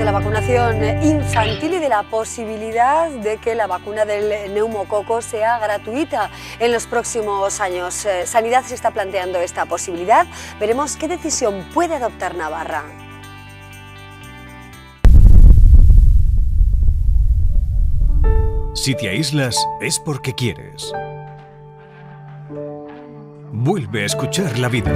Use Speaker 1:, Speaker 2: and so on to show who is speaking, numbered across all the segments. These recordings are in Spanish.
Speaker 1: de la vacunación infantil y de la posibilidad de que la vacuna del neumococo sea gratuita en los próximos años. Sanidad se está planteando esta posibilidad. Veremos qué decisión puede adoptar Navarra.
Speaker 2: Si te aíslas es porque quieres. Vuelve a escuchar la vida.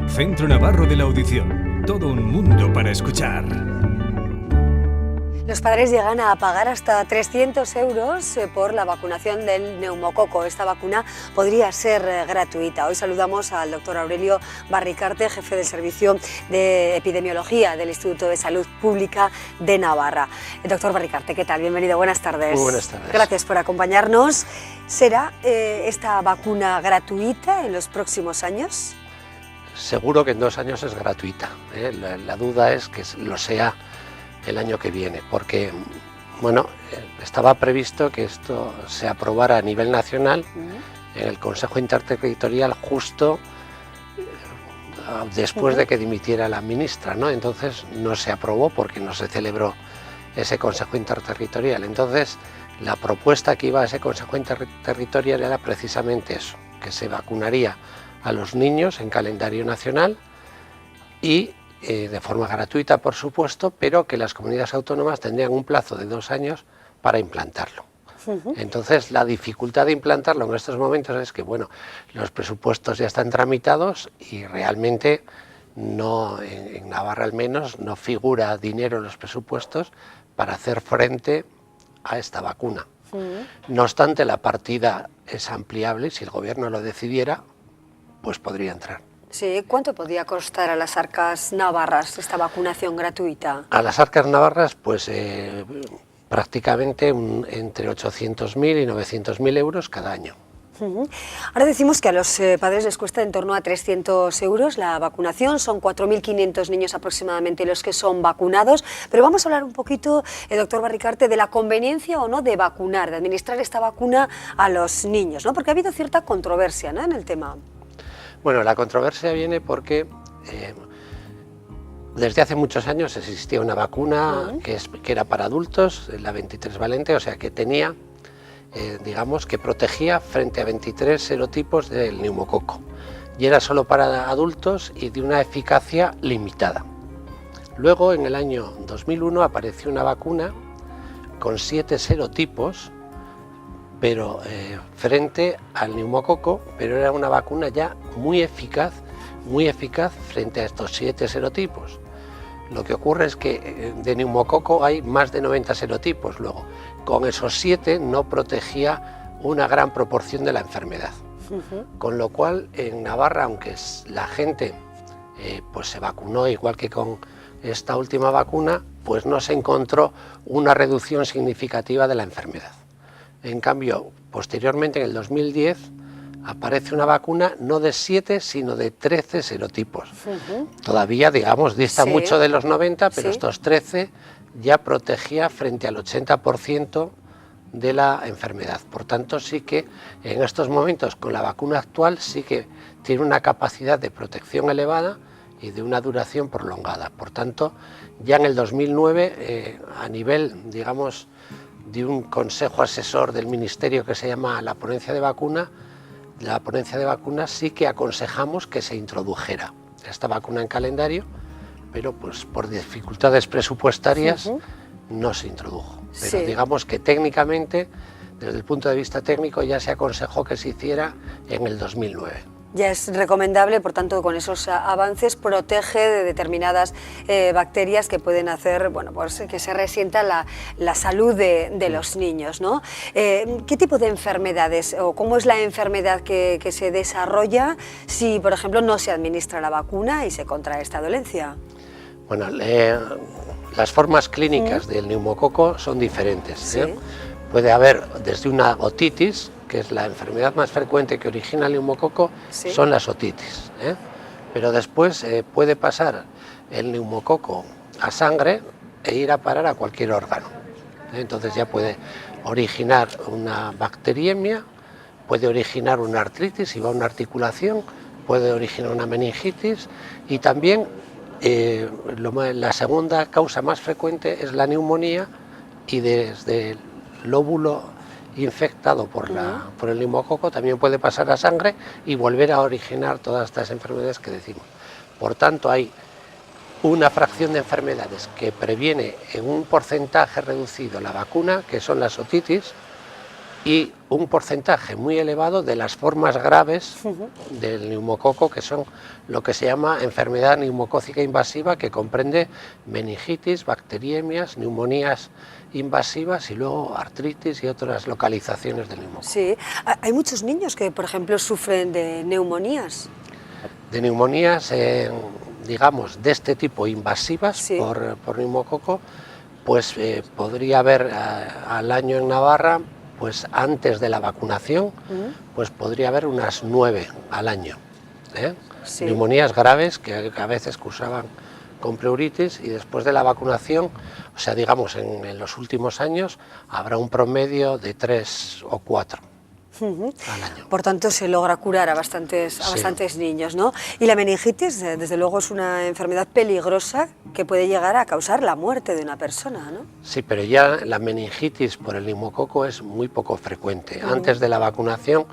Speaker 2: Centro Navarro de la Audición. Todo un mundo para escuchar.
Speaker 1: Los padres llegan a pagar hasta 300 euros por la vacunación del neumococo. Esta vacuna podría ser gratuita. Hoy saludamos al doctor Aurelio Barricarte, jefe del Servicio de Epidemiología del Instituto de Salud Pública de Navarra. Doctor Barricarte, ¿qué tal? Bienvenido, buenas tardes.
Speaker 3: Muy buenas tardes.
Speaker 1: Gracias por acompañarnos. ¿Será esta vacuna gratuita en los próximos años?
Speaker 3: Seguro que en 2 años es gratuita. La duda es que lo sea el año que viene, porque bueno, estaba previsto que esto se aprobara a nivel nacional en el Consejo Interterritorial justo después de que dimitiera la ministra, ¿no? Entonces no se aprobó porque no se celebró ese Consejo Interterritorial. Entonces la propuesta que iba a ese Consejo Interterritorial era precisamente eso, que se vacunaría a los niños en calendario nacional y de forma gratuita, por supuesto, pero que las comunidades autónomas tendrían un plazo de 2 años para implantarlo. Entonces, la dificultad de implantarlo en estos momentos es que, bueno, los presupuestos ya están tramitados y realmente no, en Navarra al menos, no figura dinero en los presupuestos para hacer frente a esta vacuna. No obstante, la partida es ampliable y si el gobierno lo decidiera, pues podría entrar.
Speaker 1: Sí, ¿cuánto podría costar a las arcas navarras esta vacunación gratuita?
Speaker 3: A las arcas navarras, pues prácticamente entre 800.000 y 900.000 euros cada año.
Speaker 1: Ahora decimos que a los padres les cuesta en torno a 300 euros la vacunación, son 4.500 niños aproximadamente los que son vacunados, pero vamos a hablar un poquito, doctor Barricarte, de la conveniencia o no de vacunar, de administrar esta vacuna a los niños, ¿no? Porque ha habido cierta controversia, ¿no?, en el tema.
Speaker 3: Bueno, la controversia viene porque desde hace muchos años existía una vacuna que era para adultos, la 23 valente, o sea que tenía, digamos, que protegía frente a 23 serotipos del neumococo. Y era solo para adultos y de una eficacia limitada. Luego, en el año 2001, apareció una vacuna con 7 serotipos, pero frente al neumococo, pero era una vacuna ya muy eficaz frente a estos 7 serotipos. Lo que ocurre es que de neumococo hay más de 90 serotipos, luego con esos 7 no protegía una gran proporción de la enfermedad. Con lo cual en Navarra, aunque la gente pues se vacunó igual que con esta última vacuna, pues no se encontró una reducción significativa de la enfermedad. En cambio, posteriormente, en el 2010, aparece una vacuna no de 7, sino de 13 serotipos. Todavía, digamos, dista mucho de los 90, pero estos 13 ya protegía frente al 80% de la enfermedad. Por tanto, sí que en estos momentos, con la vacuna actual, sí que tiene una capacidad de protección elevada y de una duración prolongada. Por tanto, ya en el 2009, a nivel, digamos, de un consejo asesor del Ministerio que se llama la ponencia de vacunas sí que aconsejamos que se introdujera esta vacuna en calendario, pero pues por dificultades presupuestarias no se introdujo. Pero digamos que técnicamente, desde el punto de vista técnico, ya se aconsejó que se hiciera en el 2009.
Speaker 1: Ya es recomendable, por tanto, con esos avances protege de determinadas bacterias que pueden hacer, bueno, pues que se resienta la salud de los niños, ¿no? ¿Qué tipo de enfermedades o cómo es la enfermedad que se desarrolla si, por ejemplo, no se administra la vacuna y se contrae esta dolencia?
Speaker 3: Bueno, las formas clínicas del neumococo son diferentes. Puede haber desde una otitis, que es la enfermedad más frecuente que origina el neumococo, son las otitis. Pero después puede pasar el neumococo a sangre e ir a parar a cualquier órgano. Entonces ya puede originar una bacteriemia, puede originar una artritis si va a una articulación, puede originar una meningitis y también la segunda causa más frecuente es la neumonía, y desde el lóbulo infectado por el neumococo también puede pasar a sangre y volver a originar todas estas enfermedades que decimos. Por tanto, hay una fracción de enfermedades que previene en un porcentaje reducido la vacuna, que son las otitis, y un porcentaje muy elevado de las formas graves del neumococo, que son lo que se llama enfermedad neumocócica invasiva, que comprende meningitis, bacteriemias, neumonías invasivas y luego artritis y otras localizaciones del neumococo.
Speaker 1: Sí, hay muchos niños que, por ejemplo, sufren de neumonías.
Speaker 3: De neumonías, digamos, de este tipo invasivas, sí, por neumococo, pues podría haber al año en Navarra, pues antes de la vacunación, pues podría haber unas 9 al año. Sí. Neumonías graves que a veces cursaban con pleuritis, y después de la vacunación, o sea, digamos, en los últimos años, habrá un promedio de 3 o 4. Al año.
Speaker 1: Por tanto, se logra curar a bastantes niños, ¿no? Y la meningitis, desde luego, es una enfermedad peligrosa que puede llegar a causar la muerte de una persona, ¿no?
Speaker 3: Sí, pero ya la meningitis por el neumococo es muy poco frecuente. Antes de la vacunación,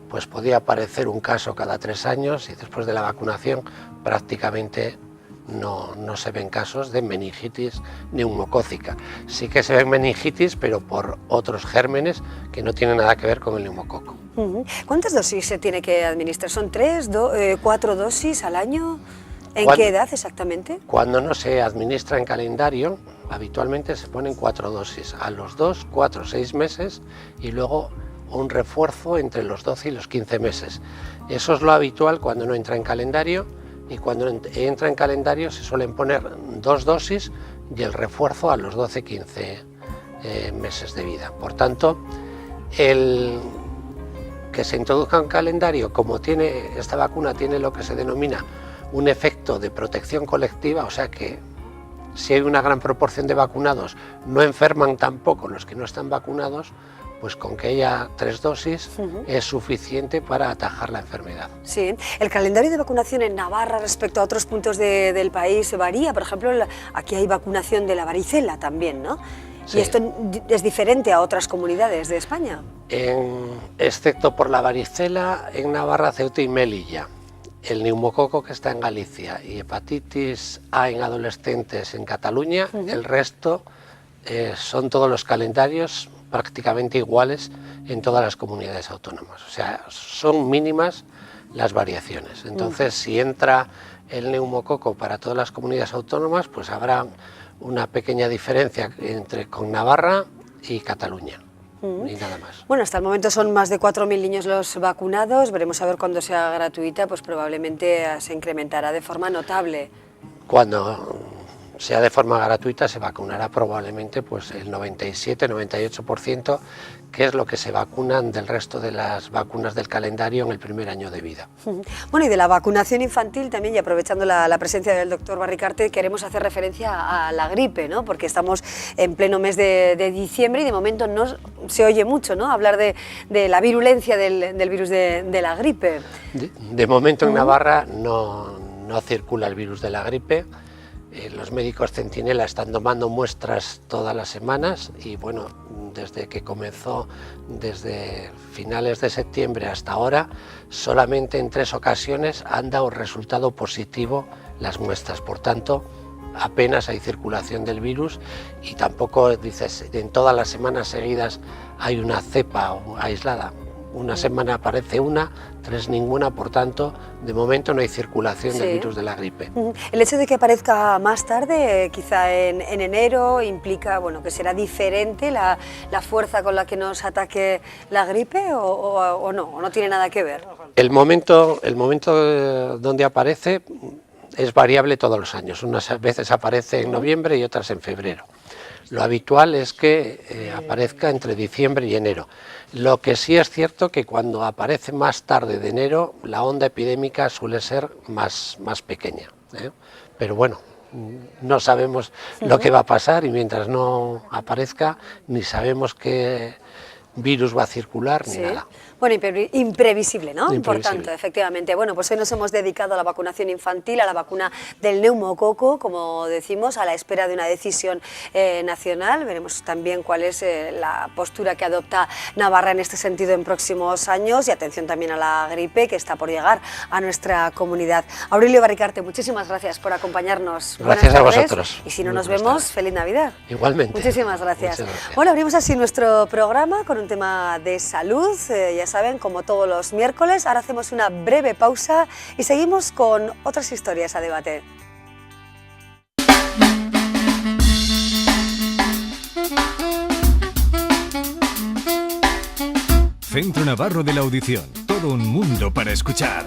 Speaker 3: pues podía aparecer un caso cada 3 años, y después de la vacunación prácticamente no se ven casos de meningitis neumocócica. Sí que se ven meningitis, pero por otros gérmenes que no tienen nada que ver con el neumococo.
Speaker 1: ¿Cuántas dosis se tiene que administrar? ¿Son 3, 4 dosis al año? ¿En qué edad exactamente?
Speaker 3: Cuando no se administra en calendario, habitualmente se ponen 4 dosis, a los 2, 4, 6 meses, y luego un refuerzo entre los 12 y los 15 meses. Eso es lo habitual cuando no entra en calendario. Y cuando entra en calendario se suelen poner 2 dosis y el refuerzo a los 12-15 meses de vida. Por tanto, el que se introduzca en calendario, como esta vacuna tiene lo que se denomina un efecto de protección colectiva, o sea que si hay una gran proporción de vacunados, no enferman tampoco los que no están vacunados, pues con que haya 3 dosis es suficiente para atajar la enfermedad.
Speaker 1: Sí, el calendario de vacunación en Navarra respecto a otros puntos del país varía. Por ejemplo, aquí hay vacunación de la varicela también, ¿no? Sí. ¿Y esto es diferente a otras comunidades de España?
Speaker 3: Excepto por la varicela, en Navarra, Ceuta y Melilla. El neumococo, que está en Galicia, y hepatitis A en adolescentes en Cataluña, el resto son todos los calendarios prácticamente iguales en todas las comunidades autónomas. O sea, son mínimas las variaciones. Entonces, si entra el neumococo para todas las comunidades autónomas, pues habrá una pequeña diferencia con Navarra y Cataluña. Y nada más.
Speaker 1: Bueno, hasta el momento son más de 4.000 niños los vacunados. Veremos a ver cuando sea gratuita, pues probablemente se incrementará de forma notable.
Speaker 3: Cuando sea de forma gratuita se vacunará probablemente pues el 97-98%, que es lo que se vacunan del resto de las vacunas del calendario en el primer año de vida.
Speaker 1: Bueno, y de la vacunación infantil también, y aprovechando la presencia del doctor Barricarte, queremos hacer referencia a la gripe, ¿no? Porque estamos en pleno mes de diciembre y de momento no se oye mucho, ¿no?, hablar de la virulencia del virus de la gripe.
Speaker 3: De momento en Navarra no circula el virus de la gripe. Los médicos centinela están tomando muestras todas las semanas y bueno, desde que comenzó, desde finales de septiembre hasta ahora, solamente en 3 ocasiones han dado resultado positivo las muestras. Por tanto, apenas hay circulación del virus y tampoco, dices, en todas las semanas seguidas hay una cepa aislada. Una semana aparece una, 3 ninguna, por tanto, de momento no hay circulación del virus de la gripe.
Speaker 1: El hecho de que aparezca más tarde, quizá en enero, implica bueno, que será diferente la fuerza con la que nos ataque la gripe o no tiene nada que ver.
Speaker 3: El momento donde aparece es variable todos los años. Unas veces aparece en noviembre y otras en febrero. Lo habitual es que aparezca entre diciembre y enero. Lo que sí es cierto que cuando aparece más tarde de enero, la onda epidémica suele ser más pequeña, ¿eh? Pero bueno, no sabemos lo que va a pasar y mientras no aparezca ni sabemos qué virus va a circular ni nada.
Speaker 1: Bueno, imprevisible, ¿no?
Speaker 3: Imprevisible.
Speaker 1: Importante, efectivamente. Bueno, pues hoy nos hemos dedicado a la vacunación infantil, a la vacuna del neumococo, como decimos, a la espera de una decisión nacional. Veremos también cuál es la postura que adopta Navarra en este sentido en próximos años, y atención también a la gripe que está por llegar a nuestra comunidad. Aurelio Barricarte, muchísimas gracias por acompañarnos.
Speaker 3: Gracias a vosotros.
Speaker 1: Y si no nos vemos, feliz Navidad.
Speaker 3: Igualmente.
Speaker 1: Muchísimas gracias.
Speaker 3: Muchas gracias.
Speaker 1: Bueno, abrimos así nuestro programa con un tema de salud, ya saben, como todos los miércoles. Ahora hacemos una breve pausa y seguimos con otras historias a debate.
Speaker 2: Centro Navarro de la Audición. Todo un mundo para escuchar.